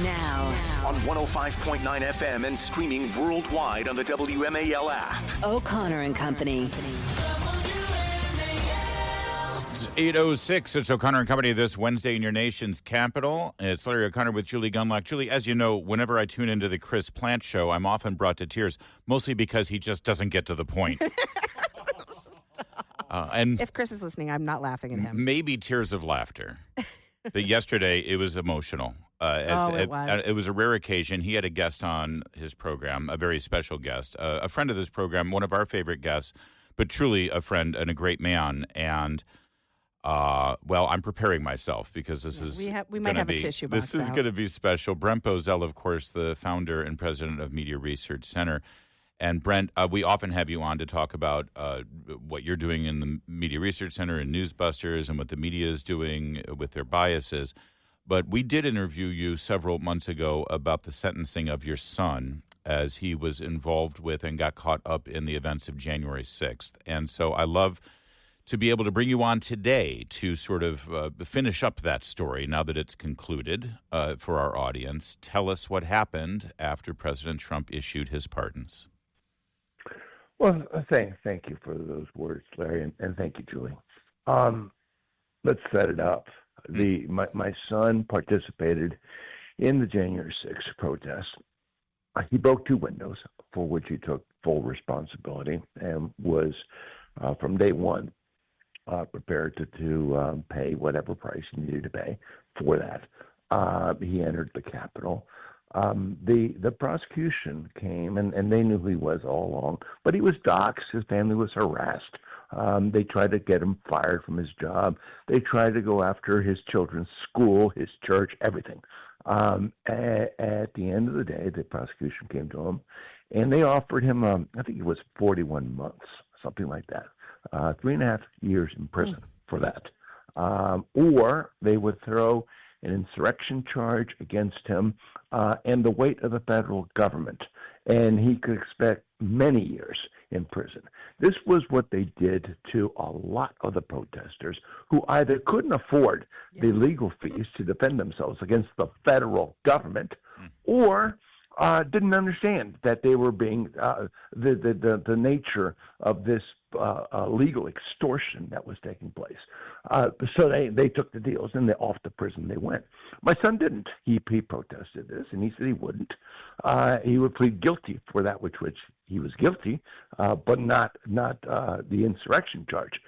Now. On 105.9 FM and streaming worldwide on the WMAL app. O'Connor and Company. It's 8:06. It's O'Connor and Company this Wednesday in your nation's capital. It's Larry O'Connor with Julie Gunlock. Julie, as you know, whenever I tune into the Chris Plant show, I'm often brought to tears, mostly because he just doesn't get to the point. And if Chris is listening, I'm not laughing at him. Maybe tears of laughter. But yesterday, it was emotional. It was. It was a rare occasion. He had a guest on his program, a very special guest, a friend of this program, one of our favorite guests, but truly a friend and a great man. And, I'm preparing myself because this is we might have a tissue box This is going to be special. Brent Bozell, of course, the founder and president of Media Research Center. And Brent, we often have you on to talk about what you're doing in the Media Research Center and Newsbusters and what the media is doing with their biases. But we did interview you several months ago about the sentencing of your son as he was involved with and got caught up in the events of January 6th. And so I love to be able to bring you on today to sort of finish up that story now that it's concluded for our audience. Tell us what happened after President Trump issued his pardons. Well, thank you for those words, Larry, and thank you, Julie. Let's set it up. My son participated in the January 6th protest. He broke two windows, for which he took full responsibility and was, from day one, prepared to pay whatever price he needed to pay for that. He entered the Capitol. The prosecution came, and they knew who he was all along, but he was doxxed. His family was harassed. They tried to get him fired from his job. They tried to go after his children's school, his church, everything. At the end of the day, the prosecution came to him, and they offered him, I think it was 41 months, something like that, 3.5 years in prison for that. Or they would throw an insurrection charge against him and the weight of the federal government, and he could expect many years in prison. This was what they did to a lot of the protesters who either couldn't afford the legal fees to defend themselves against the federal government or didn't understand that they were being the nature of this legal extortion that was taking place. So they took the deals, and off to prison they went. My son didn't. He protested this, and he said he wouldn't. He would plead guilty for that which he was guilty, but not the insurrection charge.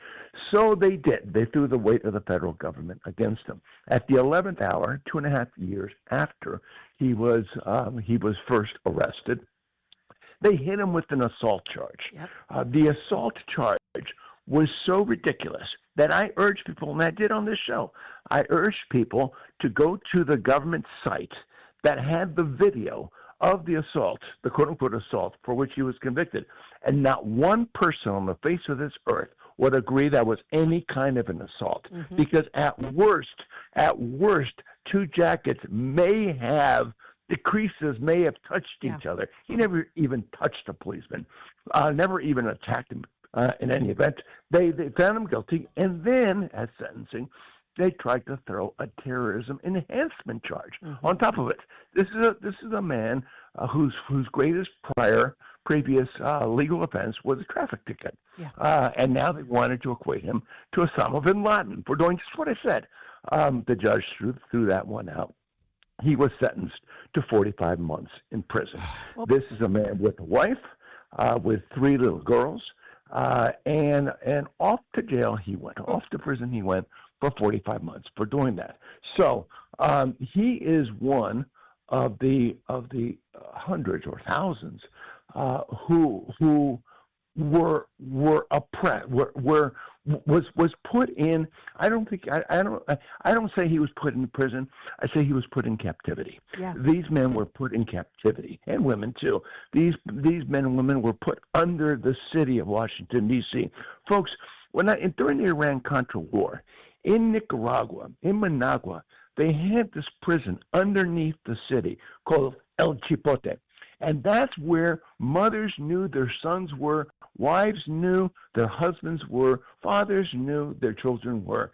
So they did. They threw the weight of the federal government against him. At the 11th hour, 2.5 years after he was first arrested, they hit him with an assault charge. Yep. The assault charge was so ridiculous that I urged people, and I did on this show, I urged people to go to the government site that had the video of the assault, the quote-unquote assault for which he was convicted. And not one person on the face of this earth would agree that was any kind of an assault. Mm-hmm. Because at worst, two jackets the creases may have touched each other. He never even touched a policeman, never even attacked him in any event. They found him guilty, and then, at sentencing, they tried to throw a terrorism enhancement charge on top of it. This is a man whose greatest previous legal offense was a traffic ticket. Yeah. And now they wanted to equate him to Osama bin Laden for doing just what I said. The judge threw that one out. He was sentenced to 45 months in prison. Well, this is a man with a wife, with 3 little girls, and off to jail he went. Off to prison he went for 45 months for doing that. So he is one of the hundreds or thousands who were oppressed, was put in. I don't say he was put in prison. I say he was put in captivity. Yeah. These men were put in captivity, and women too. These men and women were put under the city of Washington D.C. Folks, during the Iran-Contra war in Nicaragua, in Managua, they had this prison underneath the city called El Chipote. And that's where mothers knew their sons were, wives knew their husbands were, fathers knew their children were.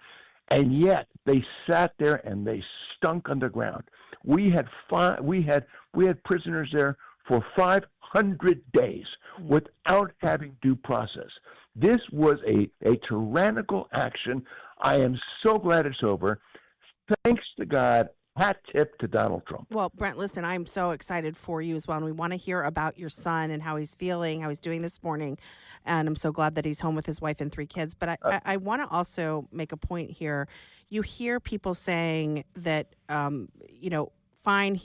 And yet they sat there and they stunk underground. We had prisoners there for 500 days without having due process. This was a tyrannical action. I am so glad it's over. Thanks to God. Hat tip to Donald Trump. Well, Brent, listen, I'm so excited for you as well. And we want to hear about your son and how he's feeling, how he's doing this morning. And I'm so glad that he's home with his wife and 3 kids. But I want to also make a point here. You hear people saying that, fine,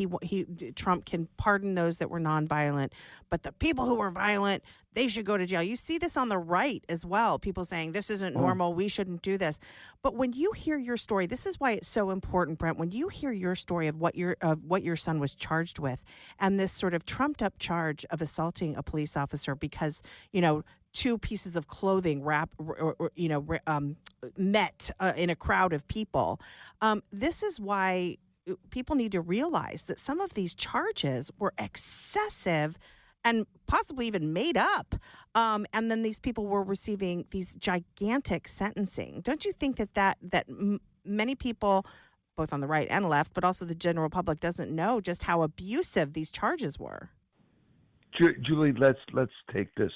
Trump can pardon those that were nonviolent, but the people who were violent, they should go to jail. You see this on the right as well. People saying this isn't normal, we shouldn't do this. But when you hear your story, this is why it's so important, Brent. When you hear your story of what your son was charged with, and this sort of trumped up charge of assaulting a police officer because 2 pieces of clothing met in a crowd of people, this is why people need to realize that some of these charges were excessive and possibly even made up. And then these people were receiving these gigantic sentencing. Don't you think that many people, both on the right and left, but also the general public, doesn't know just how abusive these charges were? Julie, let's take this,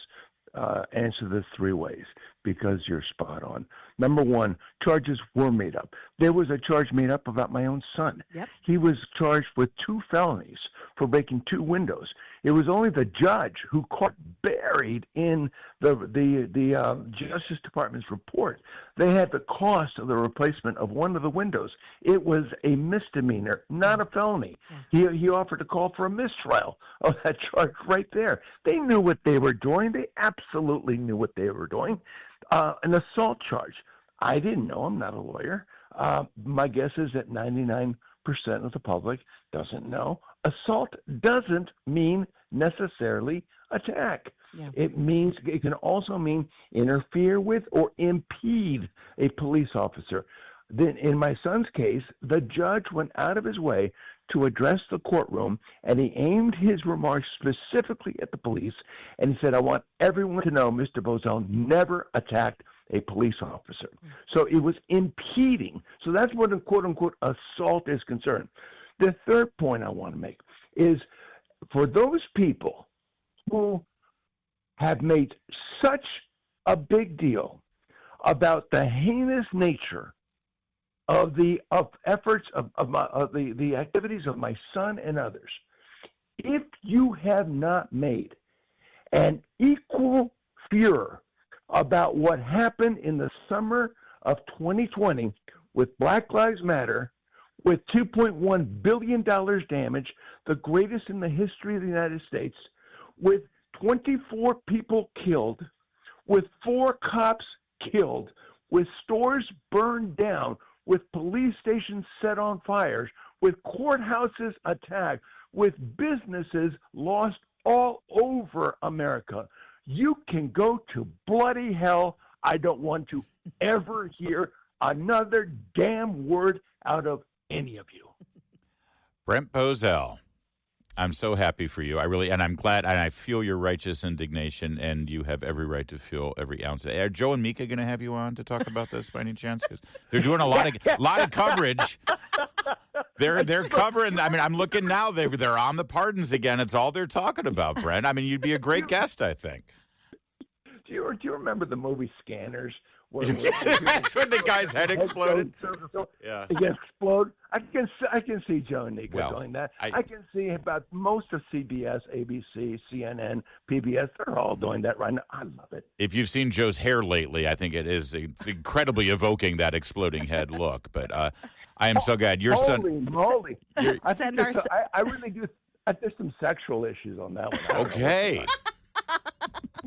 answer this 3 ways, because you're spot on. Number 1, charges were made up. There was a charge made up about my own son. Yep. He was charged with 2 felonies for breaking 2 windows. It was only the judge who caught buried in the Justice Department's report. They had the cost of the replacement of one of the windows. It was a misdemeanor, not a felony. Yeah. He offered to call for a mistrial of that charge right there. They knew what they were doing. They absolutely knew what they were doing. An assault charge. I didn't know. I'm not a lawyer. My guess is that 99% of the public doesn't know. Assault doesn't mean necessarily attack. Yeah. It can also mean interfere with or impede a police officer. Then in my son's case, the judge went out of his way to address the courtroom, and he aimed his remarks specifically at the police, and he said, I want everyone to know Mr. Bozell never attacked a police officer. So it was impeding. So that's what a quote-unquote assault is concerned. The third point I want to make is for those people who have made such a big deal about the heinous nature of the efforts of the activities of my son and others, if you have not made an equal furor about what happened in the summer of 2020 with Black Lives Matter, with $2.1 billion damage, the greatest in the history of the United States, with 24 people killed, with 4 cops killed, with stores burned down, with police stations set on fires, with courthouses attacked, with businesses lost all over America. You can go to bloody hell. I don't want to ever hear another damn word out of any of you. Brent Bozell, I'm so happy for you. And I'm glad, and I feel your righteous indignation, and you have every right to feel every ounce of it. Are Joe and Mika going to have you on to talk about this by any chance? Because they're doing a lot of coverage. They're covering. I mean, I'm looking now. They're on the pardons again. It's all they're talking about, Brent. I mean, you'd be a great guest, I think. Do you remember the movie Scanners? That's when the guy's head exploded. Yeah, it explode. I can see Joe and Nico doing that. I can see about most of CBS, ABC, CNN, PBS. They're all doing that right now. I love it. If you've seen Joe's hair lately, I think it is incredibly evoking that exploding head look. But I am so glad your son. Holy moly! I really do. There's some sexual issues on that one. Okay.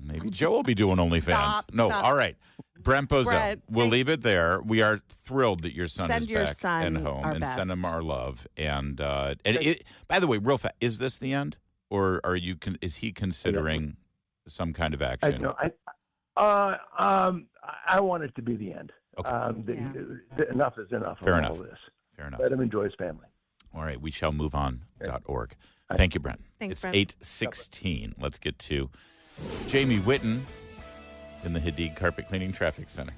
Maybe Joe will be doing OnlyFans. Stop. All right. Brent Bozell, we'll leave it there. We are thrilled that your son is back and home, and send him our love. And by the way, real fast, is this the end, or is he considering some kind of action? I want it to be the end. Okay. Enough is enough. Fair enough. All this. Fair enough. Let him enjoy his family. All right. We shall move on.org. Thank you, Brent. Thanks, it's 8:16. Let's get to Jamie Whitten in the Hadig Carpet Cleaning Traffic Center.